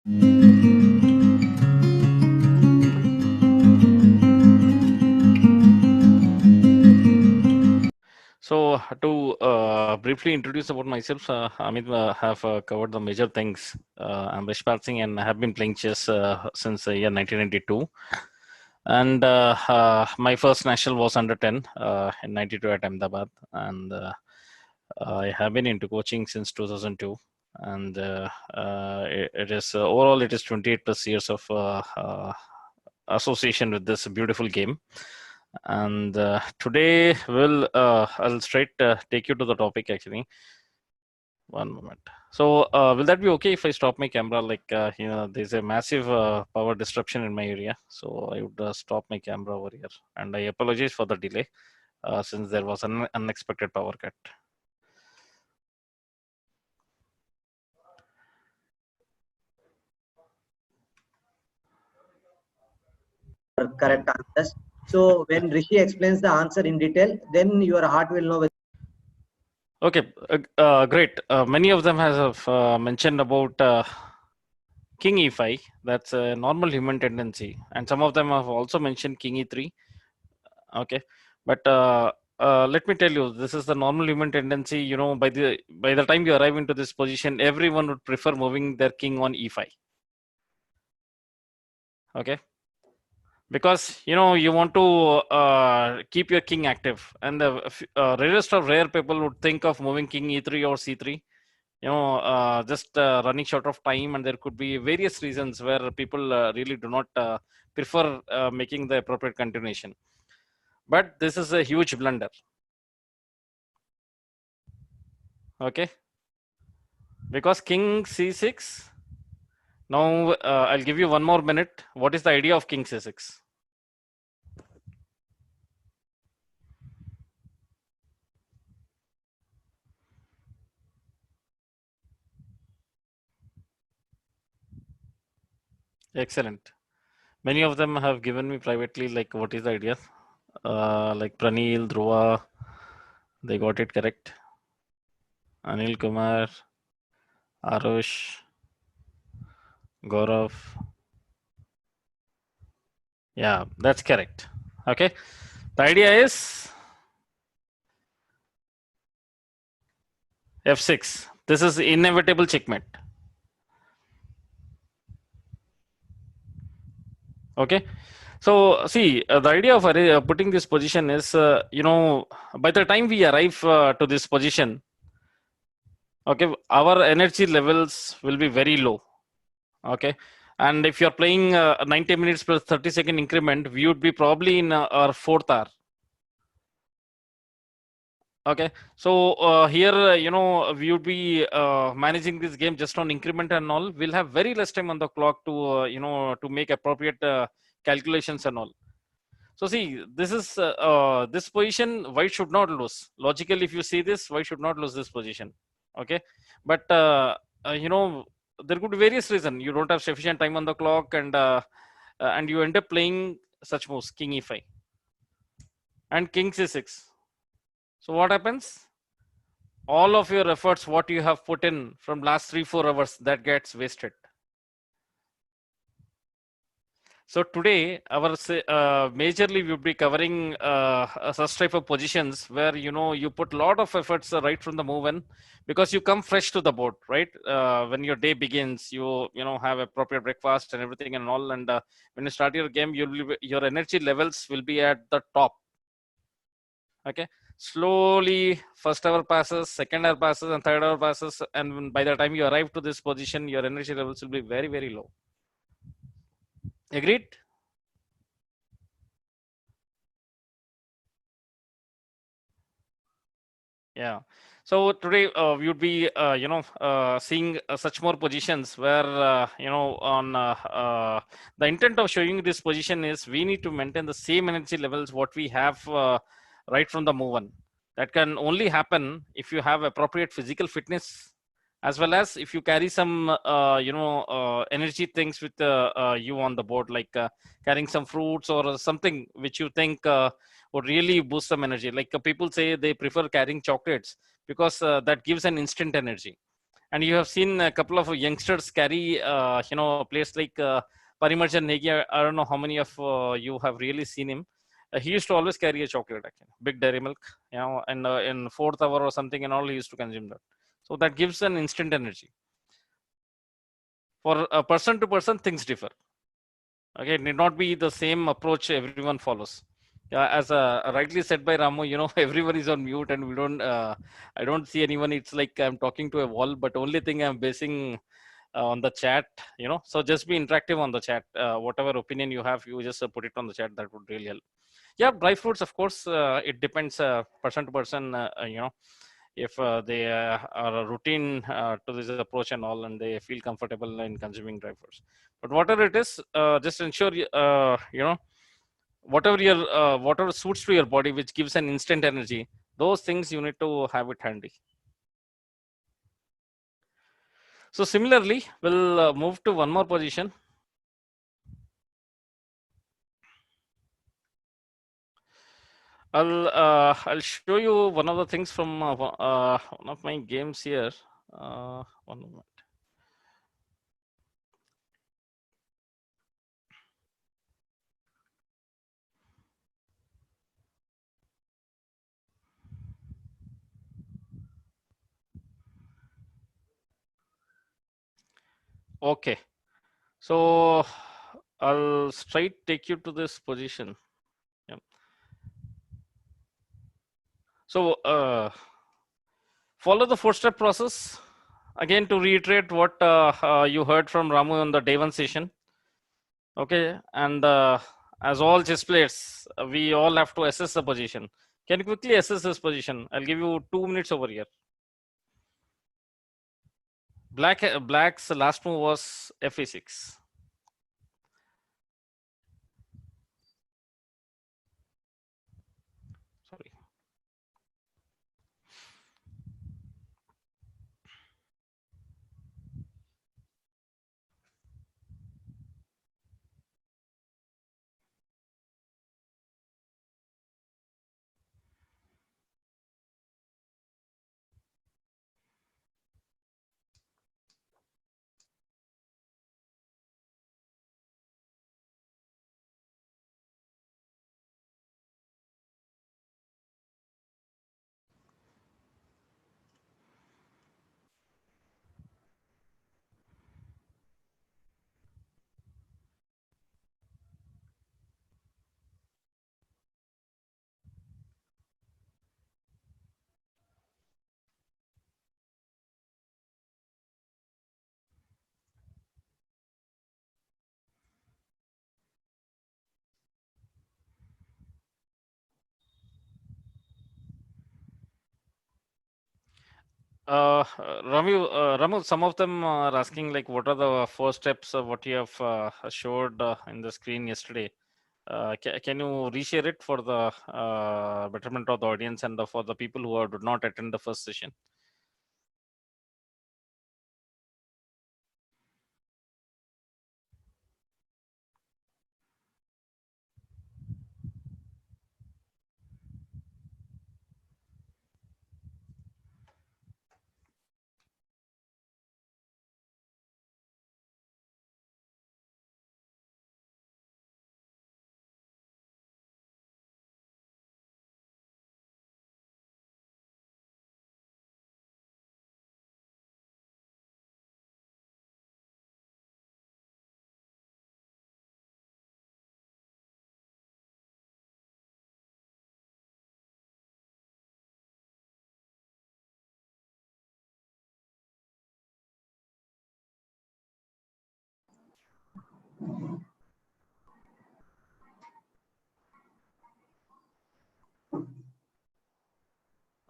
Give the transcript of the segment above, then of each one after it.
So to briefly introduce about myself, Amit have covered the major things. I'm Rishpal Singh and I have been playing chess since the year 1992. And my first national was under 10 in 92 at Ahmedabad. And I have been into coaching since 2002. And it is overall, it is 28 plus years of association with this beautiful game. And today I'll straight take you to the topic actually. One moment. So will that be okay if I stop my camera? Like there's a massive power disruption in my area, so I would stop my camera over here. And I apologize for the delay since there was an unexpected power cut. Correct answers. So when Rishi explains the answer in detail, then your heart will know. Okay, great. Many of them have mentioned about King E5. That's a normal human tendency, and some of them have also mentioned King E3. Okay, but let me tell you, this is the normal human tendency. You know, by the time you arrive into this position, everyone would prefer moving their king on E5. Okay, because you know you want to keep your king active, and the rarest of rare people would think of moving king E3 or C3. You know, just running short of time, and there could be various reasons where people really do not prefer making the appropriate continuation. But this is a huge blunder. Okay, because king c6. Now I'll give you one more minute. What is the idea of king c6? Excellent. Many of them have given me privately like what is the idea. Like Pranil, Dhruva, they got it correct. Anil Kumar, Arush, Gaurav. Yeah, that's correct. Okay. The idea is f6. This is inevitable checkmate. Okay. So see, the idea of putting this position is, you know, by the time we arrive to this position, okay, our energy levels will be very low. Okay. And if you're playing 90 minutes plus 30-second increment, we would be probably in our fourth hour. Okay, so here, you know, we would be managing this game just on increment and all. We'll have very less time on the clock to, you know, to make appropriate calculations and all. So see, this is this position. White should not lose. Logically, if you see this, white should not lose this position. Okay, but you know, there could be various reasons. You don't have sufficient time on the clock, and you end up playing such moves, king e5 and king c6. So what happens? All of your efforts, what you have put in from last 3-4 hours, that gets wasted. So today, our majorly we'll be covering such type of positions where you know you put a lot of efforts right from the move in, because you come fresh to the board, right? When your day begins, you know have appropriate breakfast and everything and all, and when you start your game, your energy levels will be at the top. Okay, slowly first hour passes, second hour passes, and third hour passes, and by the time you arrive to this position, your energy levels will be very, very low. Agreed? Yeah. So today we would be, you know, seeing such more positions where, you know, on the intent of showing this position is we need to maintain the same energy levels what we have right from the move on. That can only happen if you have appropriate physical fitness, as well as if you carry some, you know, energy things with you on the board, like carrying some fruits or something which you think would really boost some energy. Like people say they prefer carrying chocolates because that gives an instant energy. And you have seen a couple of youngsters carry, players like Parimarjan Negi. I don't know how many of you have really seen him. He used to always carry a chocolate, actually, big dairy milk, and in fourth hour or something and all, he used to consume that. So that gives an instant energy. For person to person, things differ. Okay, it need not be the same approach everyone follows. As rightly said by Ramu, everyone is on mute and we don't. I don't see anyone. It's like I'm talking to a wall. But only thing I'm basing on the chat. So just be interactive on the chat. Whatever opinion you have, you just put it on the chat. That would really help. Yeah, dry fruits, of course, it depends person to person. If they are a routine to this approach and all, and they feel comfortable in consuming dry fruits. But whatever it is, just ensure whatever suits to your body, which gives an instant energy. Those things you need to have it handy. So similarly, we'll move to one more position. I'll show you one of the things from one of my games here. One moment. Okay, so I'll straight take you to this position. Yeah. So follow the four-step process. Again, to reiterate what you heard from Ramu on the day one session. Okay, and as all chess players, we all have to assess the position. Can you quickly assess this position? I'll give you 2 minutes over here. Black's last move was f6. Sorry. Ramu, some of them are asking like, what are the first steps of what you have showed in the screen yesterday? Can you reshare it for the betterment of the audience and for the people who did not attend the first session?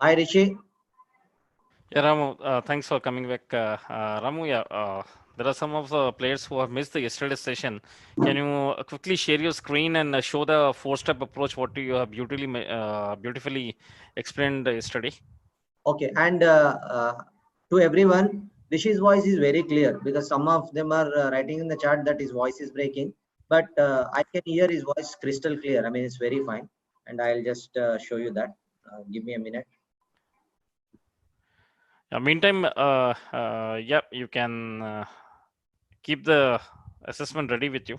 Hi, Rishi. Yeah, Ramu, thanks for coming back. Ramu, yeah, there are some of the players who have missed the yesterday's session. Can you quickly share your screen and show the four-step approach what you have beautifully explained yesterday? Okay, and to everyone, Rishi's voice is very clear because some of them are writing in the chat that his voice is breaking, but I can hear his voice crystal clear. I mean, it's very fine, and I'll just show you that. Give me a minute. Meantime, yeah, you can keep the assessment ready with you.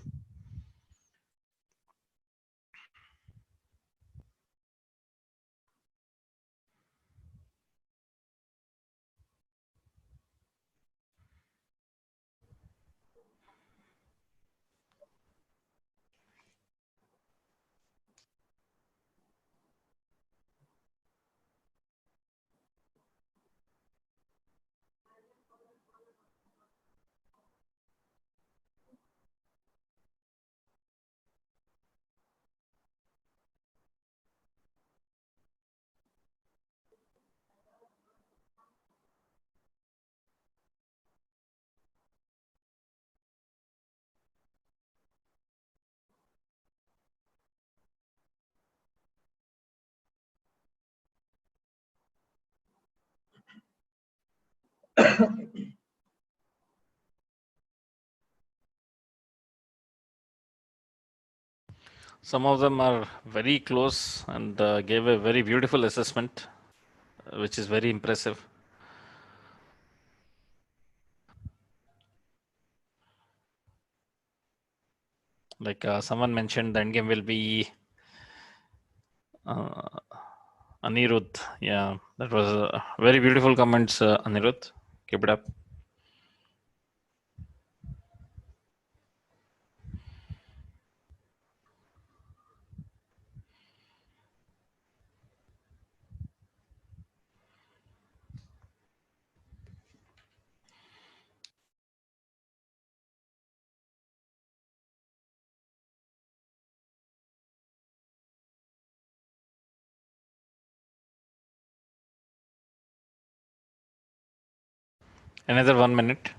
Some of them are very close and gave a very beautiful assessment, which is very impressive. Like someone mentioned, the end game will be Anirudh. Yeah, that was very beautiful comments, Anirudh. Keep it up. Another 1 minute.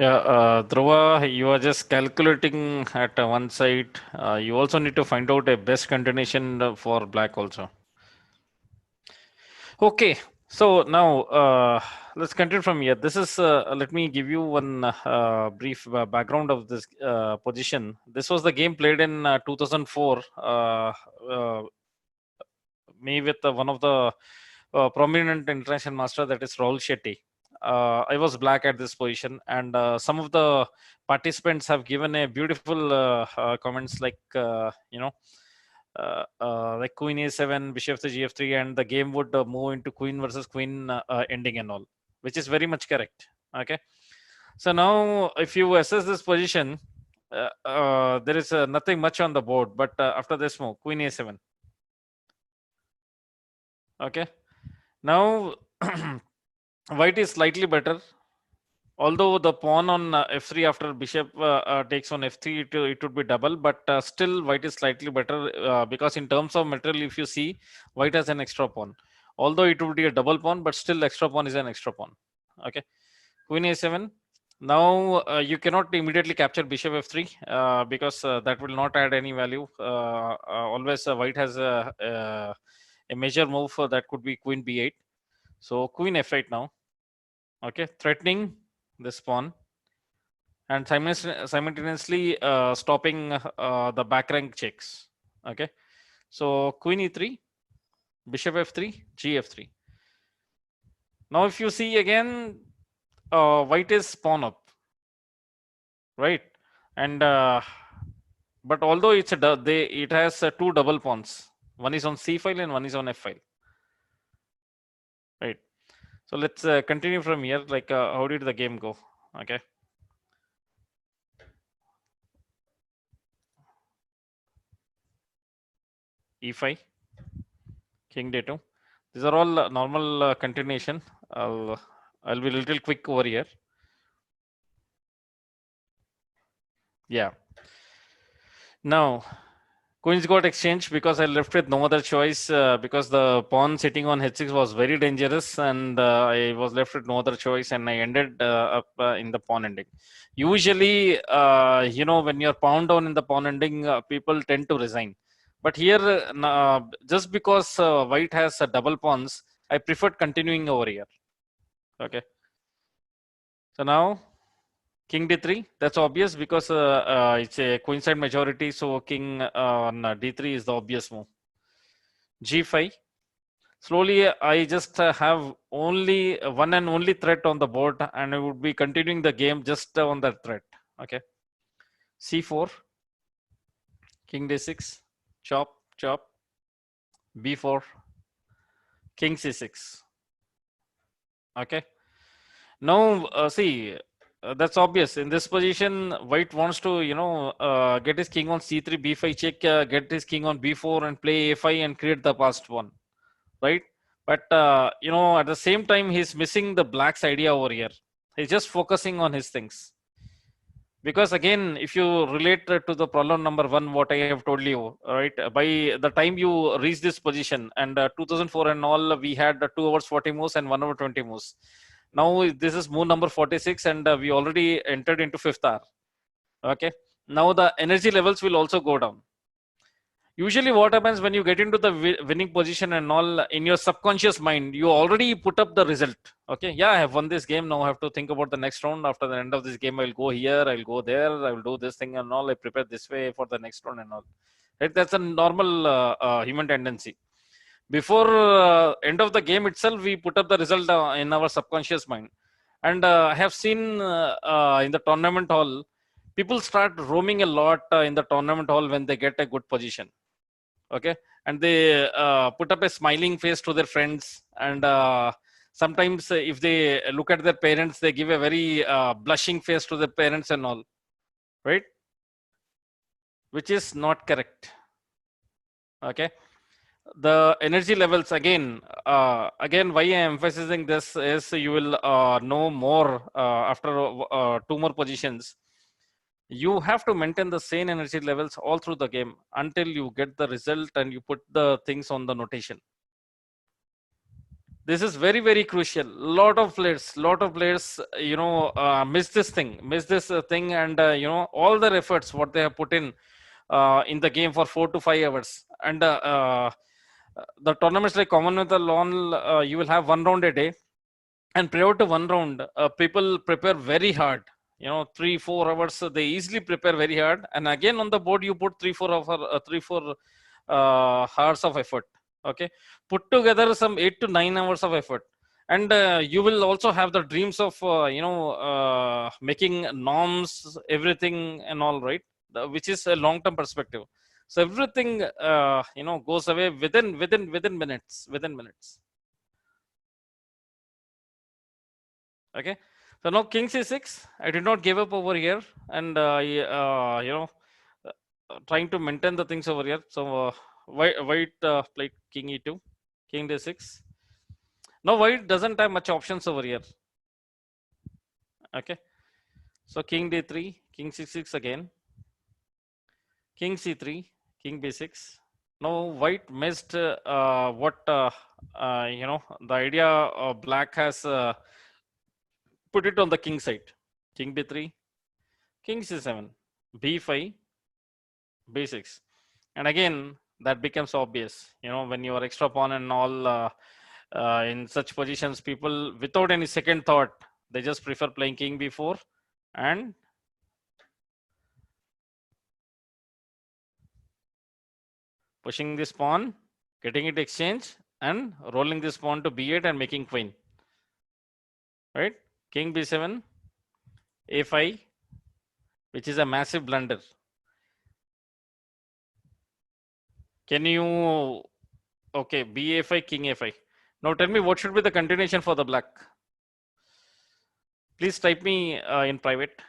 Yeah, Dhruva, you are just calculating at one side. You also need to find out a best continuation for black also. Okay, so now let's continue from here. This is let me give you one brief background of this position. This was the game played in 2004, me with one of the prominent international master, that is Rahul Shetty. I was black at this position, and some of the participants have given a beautiful comments like like queen a7, bishop to gf3, and the game would move into queen versus queen ending and all, which is very much correct. Okay, so now if you assess this position, there is nothing much on the board, but after this move, queen a7. Okay, now white is slightly better, although the pawn on f3 after bishop takes on f3, it would be double, but still white is slightly better because in terms of material, if you see, white has an extra pawn, although it would be a double pawn, but still extra pawn is an extra pawn. Okay, queen a7. Now you cannot immediately capture bishop f3 because that will not add any value. Always white has a major move that could be queen b8. So queen f8 now. Okay, threatening this pawn and simultaneously stopping the back rank checks. Okay, so queen e3, bishop f3, gf3. Now if you see again, white is pawn up, right? And But although it's it has two double pawns. One is on c file and one is on f file. Right. So let's continue from here. Like, how did the game go? Okay. e5, king d2. These are all normal continuation. I'll be a little quick over here. Yeah. Now, queens got exchanged because I left with no other choice, because the pawn sitting on h6 was very dangerous, and I was left with no other choice, and I ended up in the pawn ending. Usually, when you're pawn down in the pawn ending, people tend to resign. But here, just because white has double pawns, I preferred continuing over here. Okay. So now king d3, that's obvious because it's a queenside majority, so king on d3 is the obvious move. g5. Slowly, I just have only one and only threat on the board, and I would be continuing the game just on that threat. Okay. c4, king d6, chop, chop, b4, king c6. Okay. Now, see, that's obvious. In this position, white wants to, get his king on c3, b5 check, get his king on b4 and play a5 and create the passed one, right? But, at the same time, he's missing the black's idea over here. He's just focusing on his things. Because again, if you relate to the problem number one, what I have told you, right? By the time you reach this position, and 2004 and all, we had 2 hours 40 moves and 1 hour 20 moves. Now this is move number 46, and we already entered into fifth hour. Okay. Now the energy levels will also go down. Usually what happens when you get into the winning position and all, in your subconscious mind, you already put up the result. Okay. Yeah, I have won this game. Now I have to think about the next round. After the end of this game, I'll go here, I'll go there, I will do this thing and all. I prepare this way for the next round and all. Right? That's a normal human tendency. Before end of the game itself, we put up the result in our subconscious mind. And I have seen in the tournament hall, people start roaming a lot in the tournament hall when they get a good position. Okay. And they put up a smiling face to their friends, and sometimes if they look at their parents, they give a very blushing face to their parents and all, right? Which is not correct. Okay. The energy levels, again why I am emphasizing this is, you will know more after 2 more positions. You have to maintain the same energy levels all through the game until you get the result and you put the things on the notation. This is very, very crucial. Lot of players miss this thing, and all their efforts what they have put in the game for 4 to 5 hours. And the tournaments like Commonwealth Lawn, you will have 1 round a day, and prior to 1 round, people prepare very hard. 3-4 hours, they easily prepare very hard, and again on the board you put 3-4 hours of effort. Okay, put together some 8 to 9 hours of effort, and you will also have the dreams of making norms, everything and all, right? Which is a long-term perspective. So everything goes away within minutes. Okay. So now king c6, I did not give up over here, and trying to maintain the things over here. So white played king e2, king d6. Now white doesn't have much options over here. Okay. So king d3, king c6 again, king c3, king b6. Now white missed what the idea black has put it on the king side. King b3, king c7, b5, b6. And again, that becomes obvious. When you are extra pawn and all, in such positions, people without any second thought, they just prefer playing king b4 and pushing this pawn, getting it exchanged, and rolling this pawn to b8 and making queen. Right? King b7, a5, which is a massive blunder. Can you, okay, b5, king a5. Now tell me what should be the continuation for the black. Please type me in private.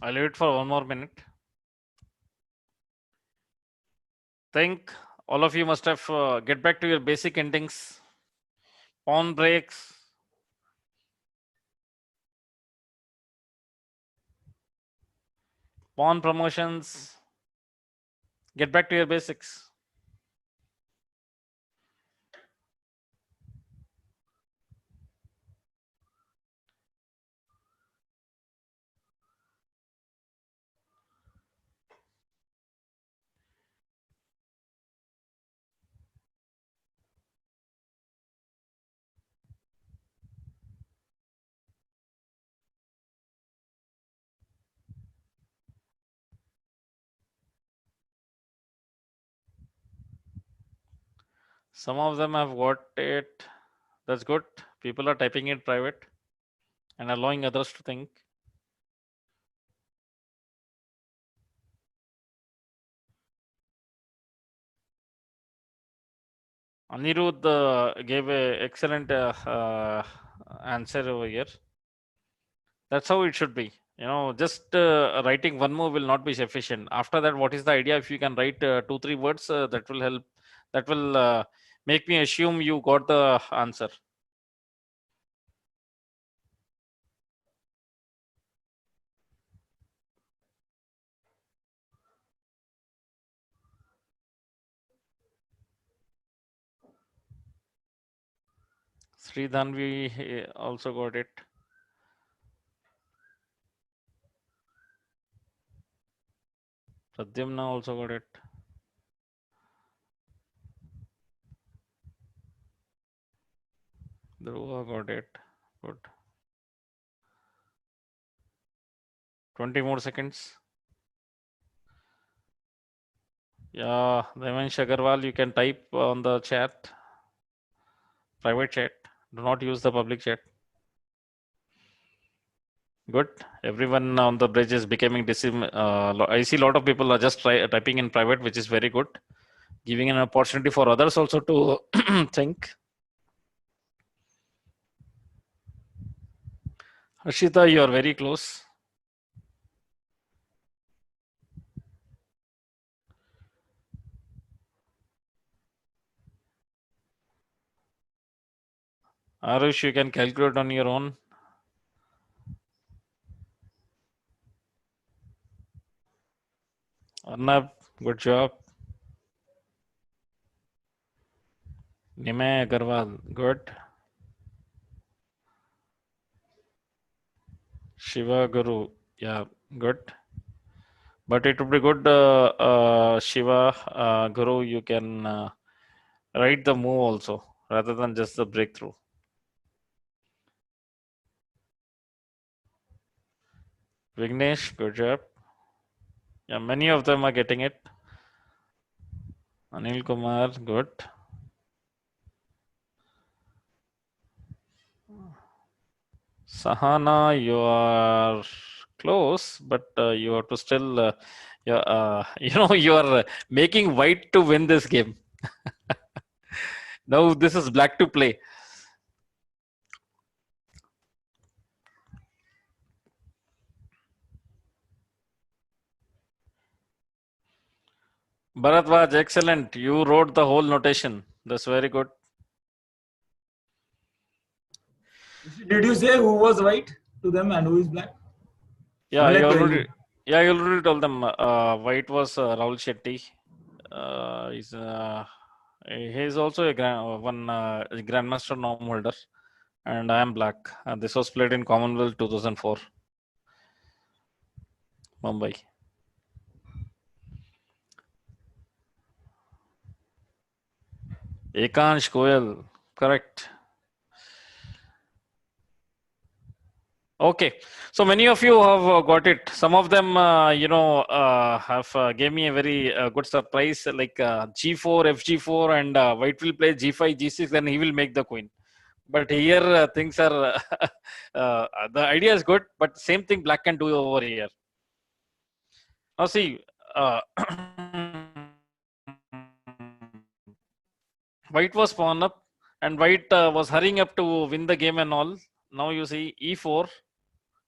I'll leave it for 1 more minute. Think all of you must have get back to your basic endings. Pawn breaks. Pawn promotions. Get back to your basics. Some of them have got it. That's good. People are typing it private and allowing others to think. Anirudh gave a excellent answer over here. That's how it should be. You know, just writing one move will not be sufficient. After that, what is the idea? If you can write 2-3 words, that will help. That will make me assume you got the answer. Sri Dhanvi also got it. Pradyumna also got it. Dhruva got it. Good. 20 more seconds. Yeah, Devansh Agarwal, you can type on the chat, private chat. Do not use the public chat. Good. Everyone on the bridge is becoming I see a lot of people are just typing in private, which is very good. Giving an opportunity for others also to think. Harshita, you are very close. Arush, you can calculate on your own. Arnab, good job. Nimay Agarwal, good. Shiva Guru, yeah, good. But it would be good, Shiva Guru, you can write the move also rather than just the breakthrough. Vignesh, good job. Yeah, many of them are getting it. Anil Kumar, good. Sahana, you are close, but you have to still, you know, you are making white to win this game. Now this is black to play. Bharatwaj, excellent. You wrote the whole notation. That's very good. Did you say who was white to them and who is black? Yeah, you already told them white was Rahul Shetty. He's also a grandmaster norm holder, and I am black. This was played in Commonwealth 2004, Mumbai. Ekansh Goyal, correct. Okay, so many of you have got it. Some of them, have gave me a very good surprise, like G4, FG4, and White will play G5, G6, then he will make the queen. But here things are, the idea is good, but same thing Black can do over here. Now see, White was pawn up, and White was hurrying up to win the game and all. Now you see E4,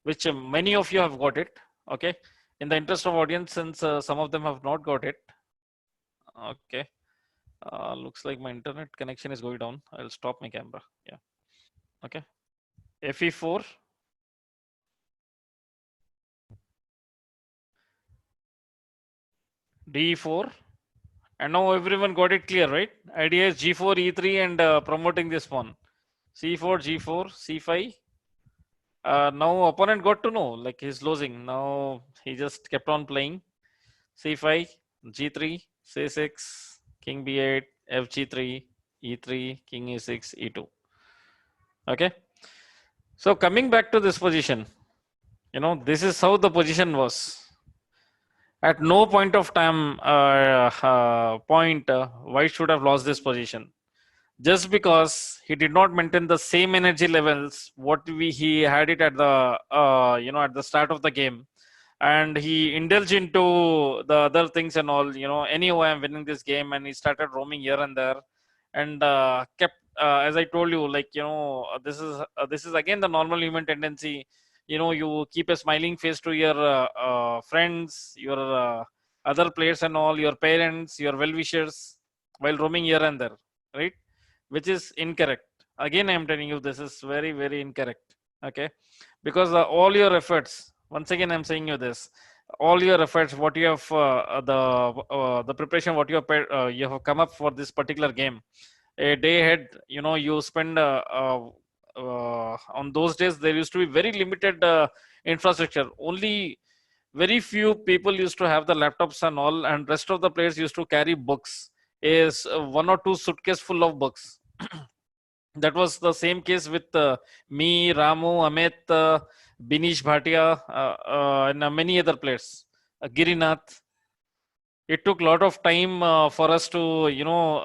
which many of you have got it. Okay, in the interest of audience, since some of them have not got it. Okay, looks like my internet connection is going down. I'll stop my camera. Yeah. Okay. FE4. D4. And now everyone got it clear, right? Idea is G4, E3 and promoting this pawn. C4, G4, C5. Now opponent got to know, like he's losing. Now he just kept on playing. C5, G3, C6, King B8, FG3, E3, King E6, E2. Okay. So coming back to this position, this is how the position was. At no point of time, White should have lost this position, just because he did not maintain the same energy levels what he had it at the at the start of the game, and he indulged into the other things and all. Anyway, I'm winning this game, and he started roaming here and there, and kept, as I told you, like this is again the normal human tendency. You keep a smiling face to your friends, your other players and all, your parents, your well-wishers, while roaming here and there, right? Which is incorrect. Again, I'm telling you, this is very, very incorrect. Okay, because all your efforts, once again I'm saying you this, all your efforts, what you have the preparation, what you have come up for this particular game a day ahead, you spend on those days there used to be very limited infrastructure. Only very few people used to have the laptops and all, and rest of the players used to carry books, is one or two suitcase full of books. That was the same case with me, Ramu, Amit, Binish Bhatia, and many other players, Girinath. It took a lot of time for us to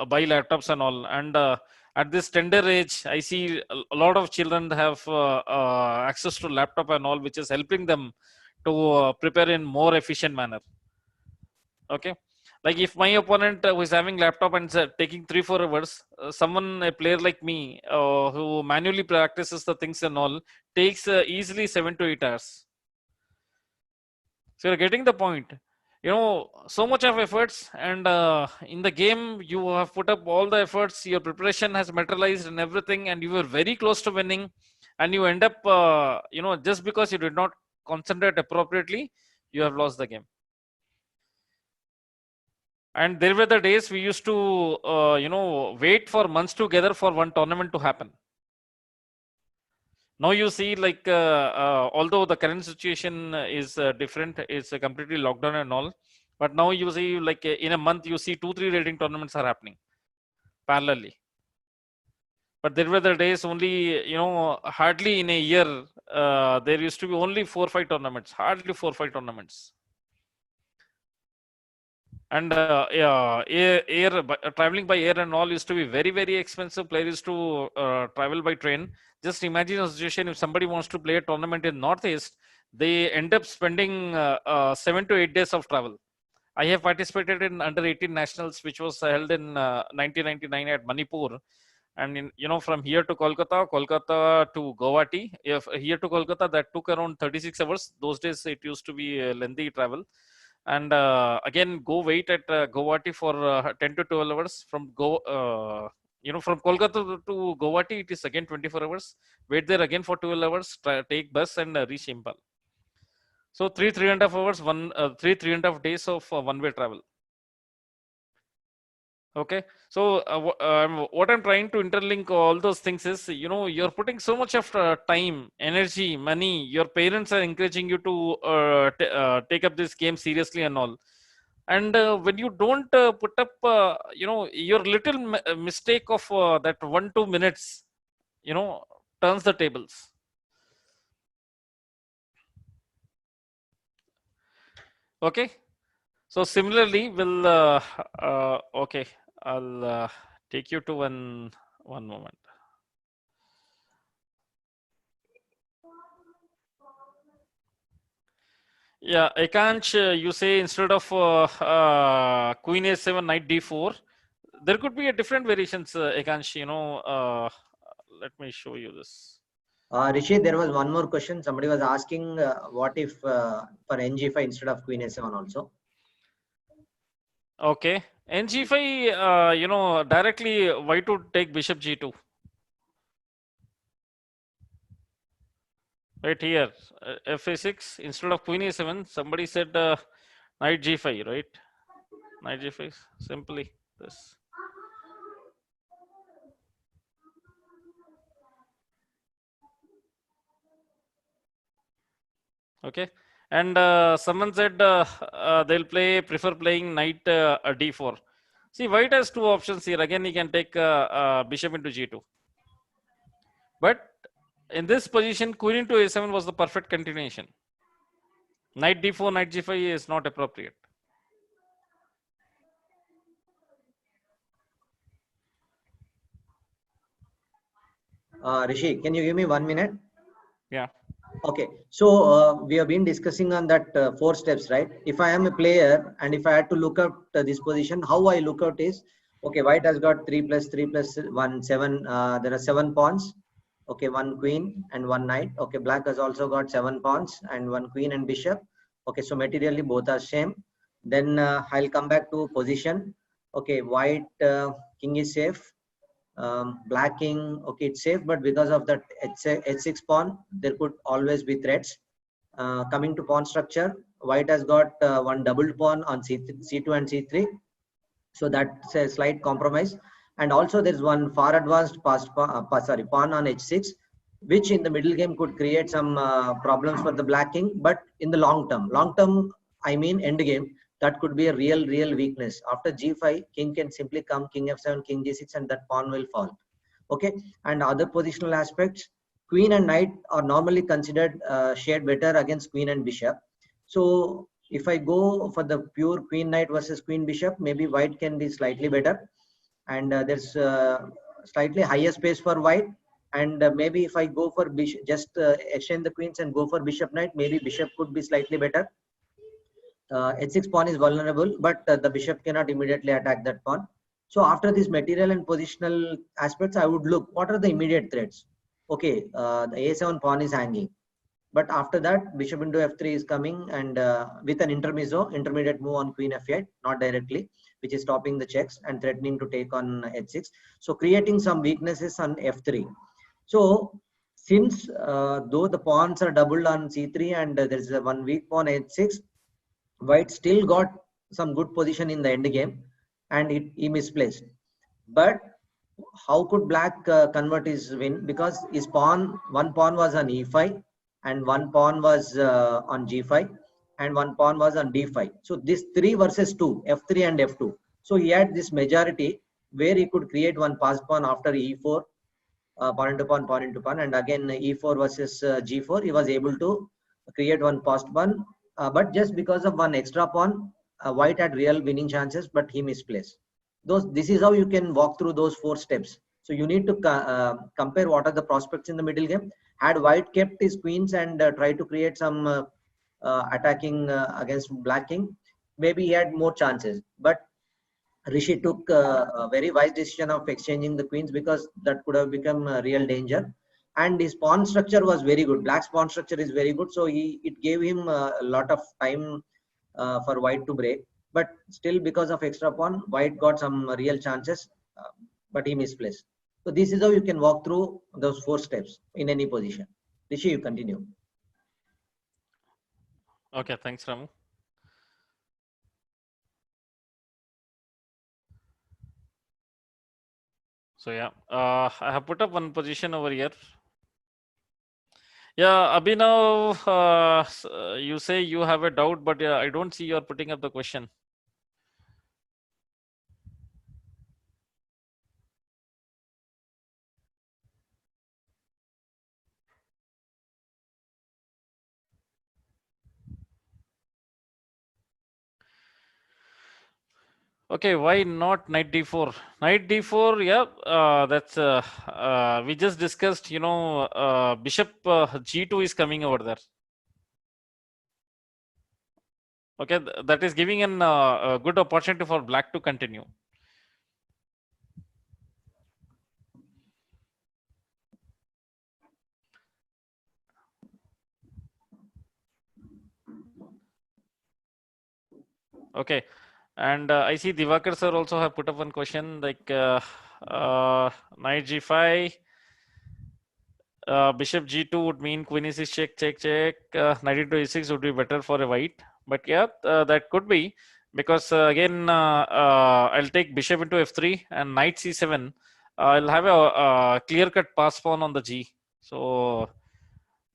buy laptops and all, and at this tender age I see a lot of children have access to laptop and all, which is helping them to prepare in more efficient manner. Okay, like if my opponent who is having laptop and taking 3-4 hours, someone, a player like me, who manually practices the things and all, takes easily 7 to 8 hours. So you're getting the point. So much of efforts, and in the game you have put up all the efforts, your preparation has materialized and everything, and you were very close to winning, and you end up just because you did not concentrate appropriately, you have lost the game. And there were the days we used to wait for months together for one tournament to happen. Now you see, like although the current situation is different, it's completely lockdown and all, but now you see, like in a month you see 2-3 rating tournaments are happening parallelly. But there were the days only, hardly in a year there used to be only 4-5 tournaments, hardly 4-5 tournaments. And traveling by air and all used to be very, very expensive. Players used to travel by train. Just imagine a situation, if somebody wants to play a tournament in Northeast, they end up spending 7 to 8 days of travel. I have participated in under 18 nationals, which was held in 1999 at Manipur. And from here to Kolkata to Guwahati, here to Kolkata, that took around 36 hours. Those days it used to be a lengthy travel. And again, go wait at Guwahati for 10 to 12 hours. From from Kolkata to Guwahati, it is again 24 hours. Wait there again for 12 hours, take bus and reach Impal. So 3.5 hours, 3.5 days of one-way travel. Okay, so what I'm trying to interlink all those things is, you're putting so much of time, energy, money. Your parents are encouraging you to take up this game seriously and all. And when you don't put up, your little mistake of that 1-2 minutes, you know, turns the tables. Okay. So similarly, okay, I'll take you to one moment. Yeah, Ekansh, you say instead of Queen A7, Knight D4, there could be a different variations, Ekansh. Let me show you this. Rishi, there was one more question. Somebody was asking, what if for NG5 instead of Queen A7 also? Okay, NG5, directly why to take Bishop G2? Right here, FA6 instead of Queen A7. Somebody said Knight G5, right? Knight G5, simply this. Okay, and someone said they'll prefer playing Knight D4. See, white has two options here. Again, he can take bishop into G2. But in this position, Queen into A7 was the perfect continuation. Knight D4, Knight G5 is not appropriate. Rishi, can you give me 1 minute? Yeah. Okay, so we have been discussing on that 4 steps, right? If I am a player and if I had to look at this position, how I look out is, okay, white has got 3 plus 3 plus 1, 7. There are 7 pawns. Okay, 1 queen and 1 knight. Okay, black has also got 7 pawns and 1 queen and bishop. Okay, so materially both are same. Then I'll come back to position. Okay, white king is safe. Black king, okay, it's safe, but because of that h6 pawn, there could always be threats. Coming to pawn structure, white has got one doubled pawn on c2 and c3, so that's a slight compromise. And also there's one far advanced pawn on h6, which in the middle game could create some problems for the black king, but in the long term, I mean end game, that could be a real weakness. After g5, king can simply come king f7, king g6, and that pawn will fall. Okay, and other positional aspects, queen and knight are normally considered shared better against queen and bishop. So if I go for the pure queen knight versus queen bishop, maybe white can be slightly better, and there's slightly higher space for white. And maybe if I go for bishop, just exchange the queens and go for bishop knight, maybe bishop could be slightly better. H6 pawn is vulnerable, but the bishop cannot immediately attack that pawn. So after this material and positional aspects, I would look what are the immediate threats. Okay, the a7 pawn is hanging, but after that bishop into f3 is coming, and with an intermediate move on queen f8, not directly, which is stopping the checks and threatening to take on h6. So creating some weaknesses on f3. So since though the pawns are doubled on c3 and there is a one weak pawn h6, white still got some good position in the end game, and he misplaced. But how could black convert his win? Because his one pawn was on e5, and one pawn was on g5, and one pawn was on d5. So this 3 versus 2, f3 and f2. So he had this majority where he could create one passed pawn after e4, pawn into pawn, pawn into pawn, and again e4 versus g4. He was able to create one passed pawn, but just because of one extra pawn, white had real winning chances, but he misplaced. This is how you can walk through those 4 steps. So you need to compare what are the prospects in the middle game. Had white kept his queens and tried to create some attacking against black king, maybe he had more chances. But Rishi took a very wise decision of exchanging the queens, because that could have become a real danger. And his pawn structure was very good. Black's pawn structure is very good, so it gave him a lot of time for white to break. But still, because of extra pawn, white got some real chances, but he misplaced. So this is how you can walk through those 4 steps in any position. Rishi, you continue. Okay, thanks, Ramu. So yeah, I have put up one position over here. Yeah, Abhinav, you say you have a doubt, but I don't see you're putting up the question. Okay, why not knight d4? Knight d4, yeah, that's we just discussed, bishop g2 is coming over there. Okay, that is giving a good opportunity for black to continue. Okay, and I see Divakar sir also have put up one question like knight g5, bishop g2 would mean queen e6 check check check. Knight into e6 would be better for a white, but yeah, that could be because again I'll take bishop into f3 and knight c7. I'll have a clear-cut pass pawn on the g. So.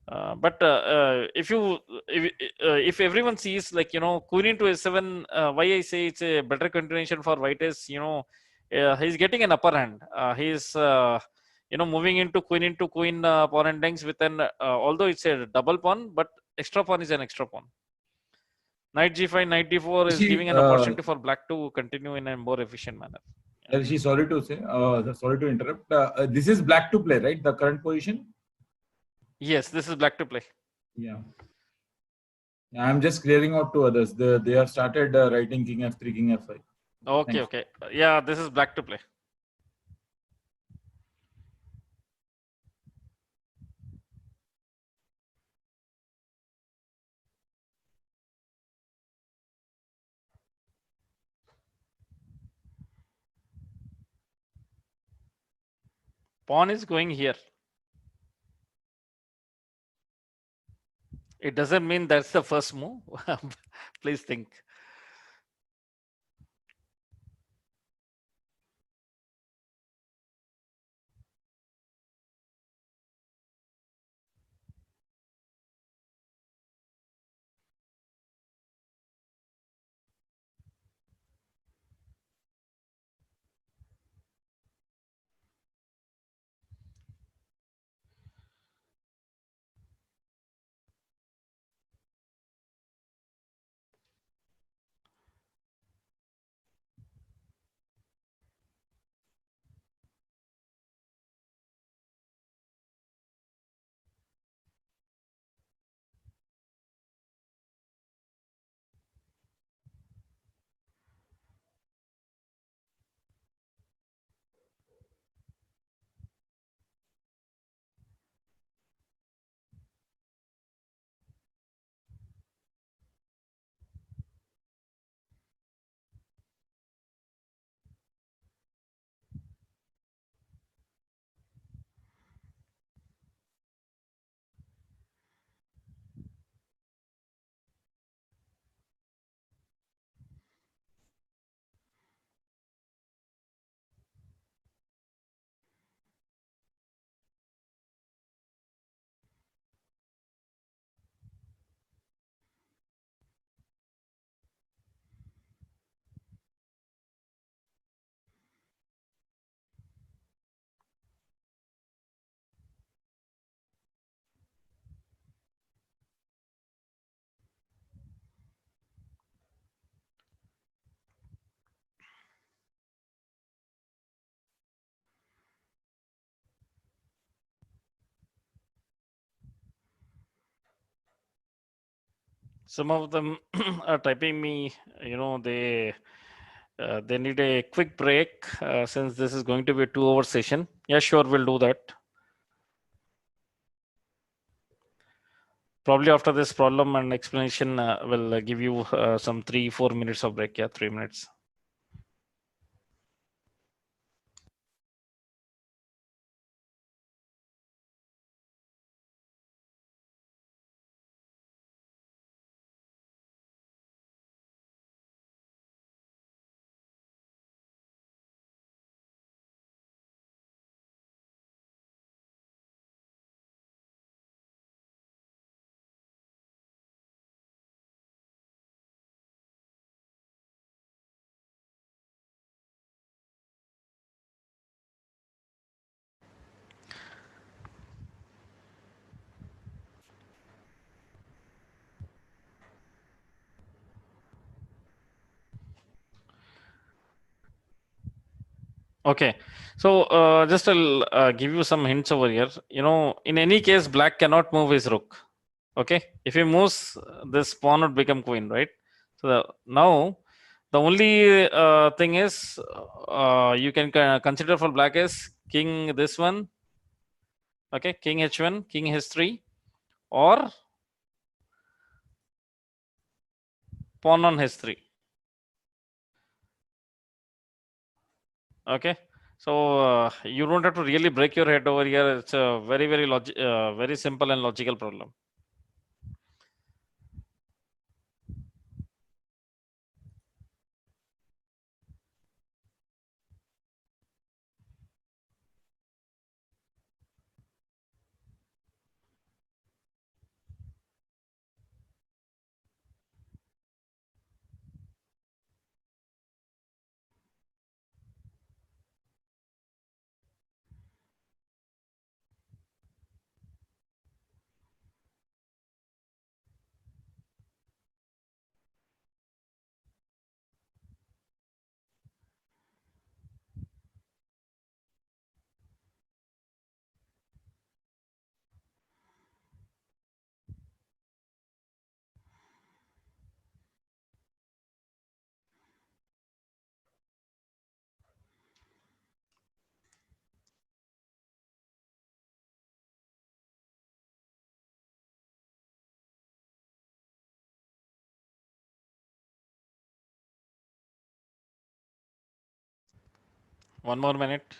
But if everyone sees like queen into a7, why I say it's a better continuation for white is he's getting an upper hand. He's moving into queen pawn endings with an although it's a double pawn, but extra pawn is an extra pawn. Knight g5, knight d4 is See, giving an opportunity for black to continue in a more efficient manner. Rishi, sorry to say, sorry to interrupt. This is black to play, right? The current position. Yes, this is black to play. Yeah. I'm just clearing out to others. They have started writing king f3, king f5. Okay, Thanks. okay. Yeah, this is black to play. Pawn is going here. It doesn't mean that's the first move. Please think. Some of them are typing me, they need a quick break since this is going to be a 2-hour session. Yeah, sure, we'll do that. Probably after this problem and explanation, we'll give you some 3-4 minutes of break. Yeah, 3 minutes. Okay, so just I'll give you some hints over here. In any case, black cannot move his rook. Okay, if he moves, this pawn would become queen, right? So now the only thing is you can consider for black is king this one. Okay, king h1, king h3, or pawn on h3. Okay, so you don't have to really break your head over here. It's a very simple and logical problem. One more minute.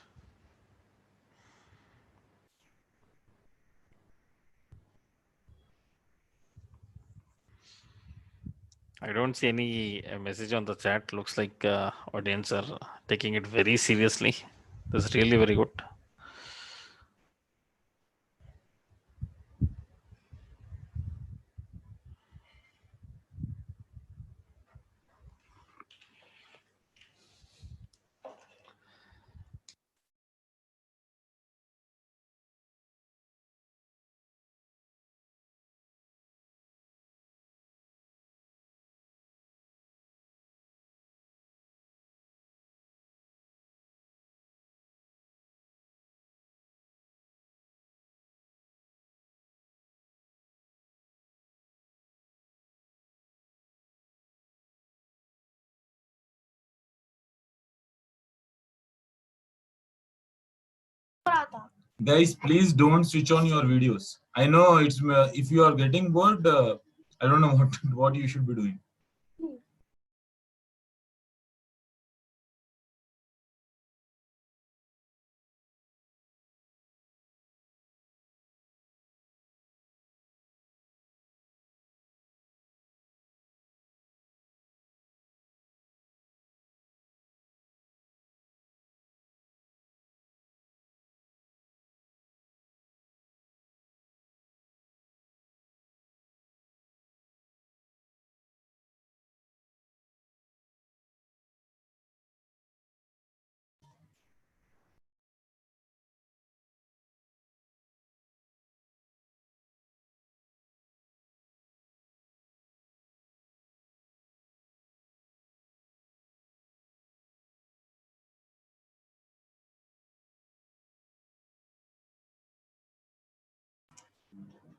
I don't see any message on the chat. Looks like audience are taking it very seriously. That's really very good. Guys, please don't switch on your videos. I know it's if you are getting bored, I don't know what you should be doing.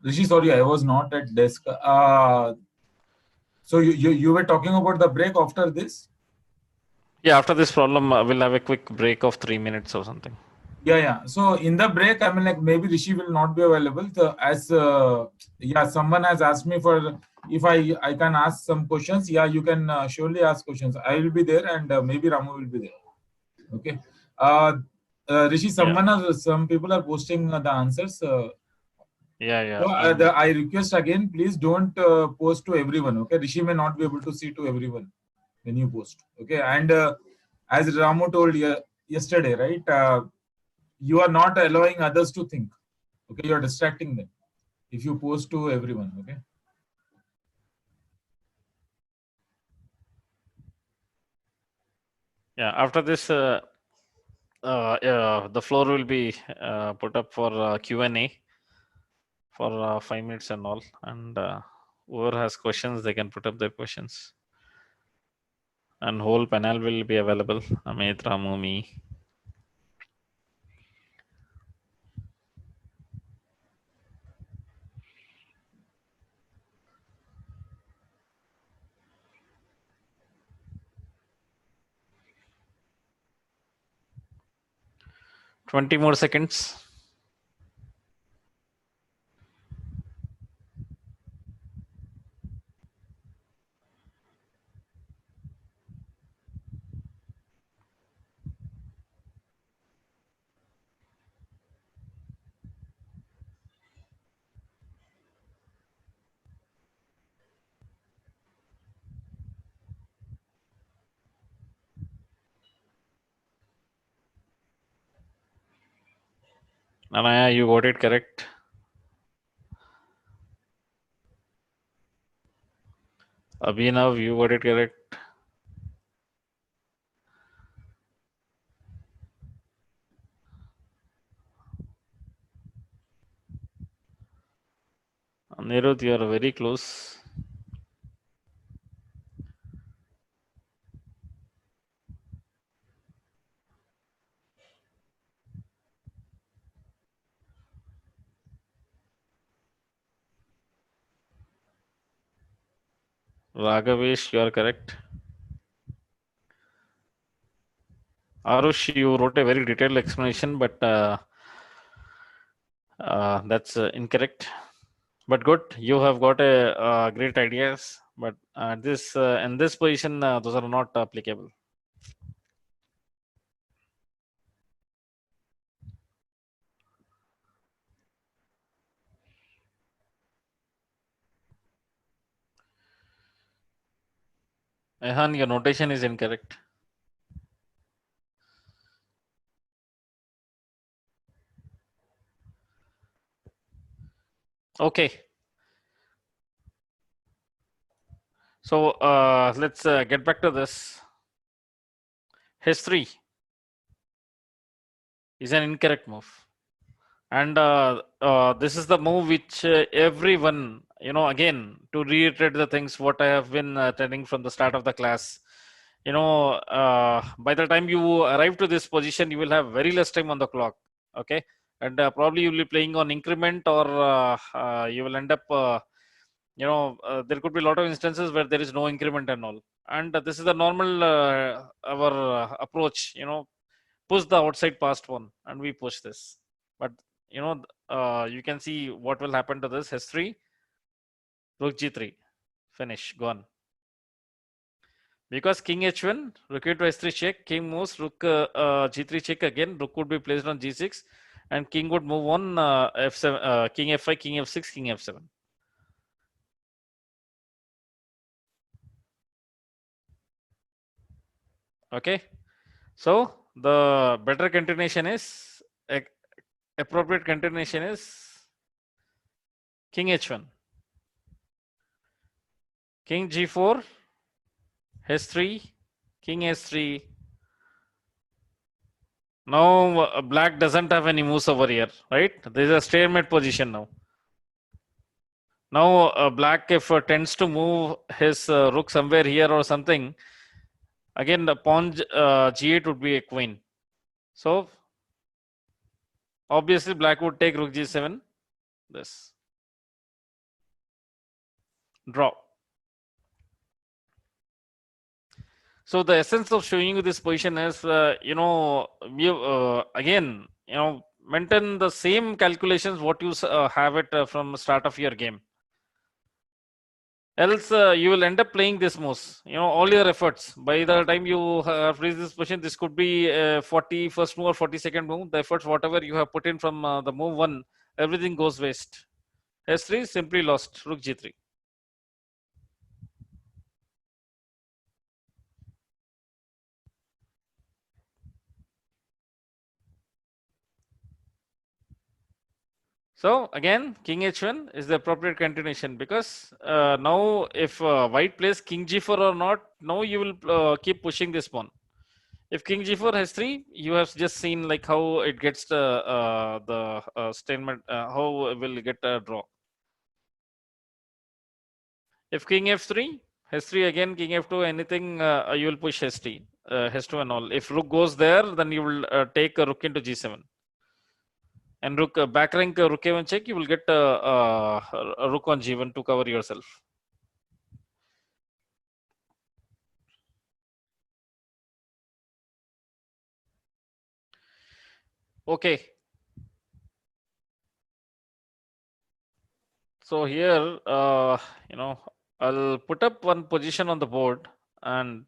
Rishi, sorry, I was not at desk. So you were talking about the break after this? Yeah, after this problem, we'll have a quick break of 3 minutes or something. Yeah. So in the break, I mean, like maybe Rishi will not be available. So someone has asked me for if I can ask some questions. Yeah, you can surely ask questions. I will be there, and maybe Ramu will be there. Okay. Rishi, some people are posting the answers. Yeah. So I request again, please don't post to everyone. Okay, Rishi may not be able to see to everyone when you post. Okay, and as Ramu told yesterday, right? You are not allowing others to think. Okay, you are distracting them if you post to everyone. Okay. Yeah, after this, the floor will be put up for Q&A for 5 minutes and all. And whoever has questions, they can put up their questions. And whole panel will be available. Amit, Ramu, me. 20 more seconds. Anaya, you got it correct. Abhinav, you got it correct. Anirudh, you are very close. Raghavesh, you are correct. Arush, you wrote a very detailed explanation, but that's incorrect. But good, you have got a great ideas. But this in this position, those are not applicable. Ehan, your notation is incorrect. Okay. So let's get back to this. H3 is an incorrect move. And this is the move which everyone, again, to reiterate the things what I have been telling from the start of the class. By the time you arrive to this position, you will have very less time on the clock. Okay. And probably you will be playing on increment, or you will end up, there could be a lot of instances where there is no increment and all. And this is the normal, our approach, push the outside past one and we push this. But you can see what will happen to this. H3, rook g3, finish, gone. Because king h1, rook to h3 check, king moves, rook g3 check again, rook would be placed on g6, and king would move on f7, king f5, king f6, king f7. Okay, so the better continuation is, appropriate continuation is king h1, king g4, h3, king h3. Now black doesn't have any moves over here, right? There is a stalemate position now. Now black, if tends to move his rook somewhere here or something, again the pawn g8 would be a queen. So obviously black would take rook g7. This draw. So the essence of showing you this position is, again, maintain the same calculations what you have it from start of your game. Else you will end up playing this moves, all your efforts. By the time you have reached this position, this could be 41st move or 42nd move. The efforts, whatever you have put in from the move one, everything goes waste. S3 simply lost, rook g3. So again, king h1 is the appropriate continuation, because now if white plays king g4 or not, now you will keep pushing this pawn. If king g4 has 3, you have just seen like how it gets the stalemate, how it will get a draw. If king f3 has 3, again king f2, anything, you will push h3, h2 and all. If rook goes there, then you will take a rook into g7. And rook back rank rook a1 check, you will get a rook on g1 to cover yourself. Okay. So here, I'll put up one position on the board and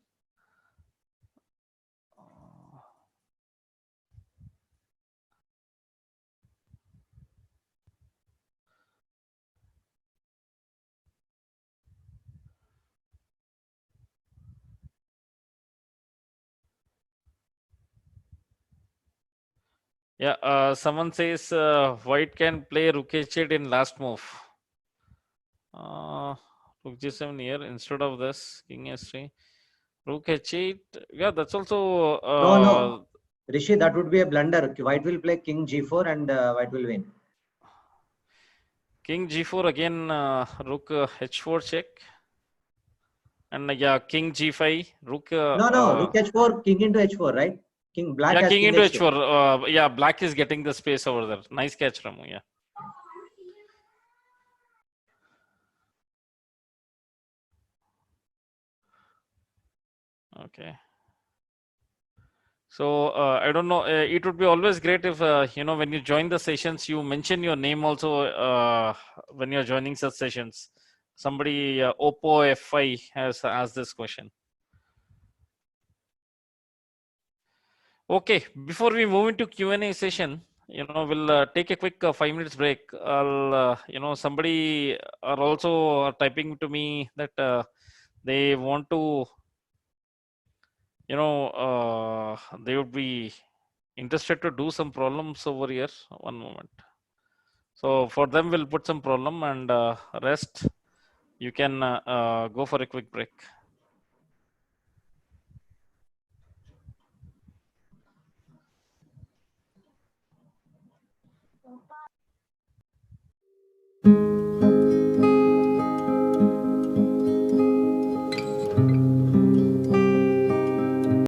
yeah, someone says white can play rook h8 in last move. Rook g7 here instead of this king s3, rook h8. Yeah, that's also No. Rishi, that would be a blunder. White will play king g4 and white will win. king g4 again, rook h4 check, and yeah, king g5, rook. No. Rook h4, king into h4, right? Black Yeah, has king king into h4. h4. Yeah, black is getting the space over there. Nice catch, Ramu. Yeah. Okay. So I don't know. It would be always great if when you join the sessions, you mention your name also when you're joining such sessions. Somebody Oppo F5 has asked this question. Okay, before we move into Q&A session, we'll take a quick 5 minutes break. Somebody are also typing to me that they want to, they would be interested to do some problems over here. One moment. So for them, we'll put some problem and rest. You can go for a quick break.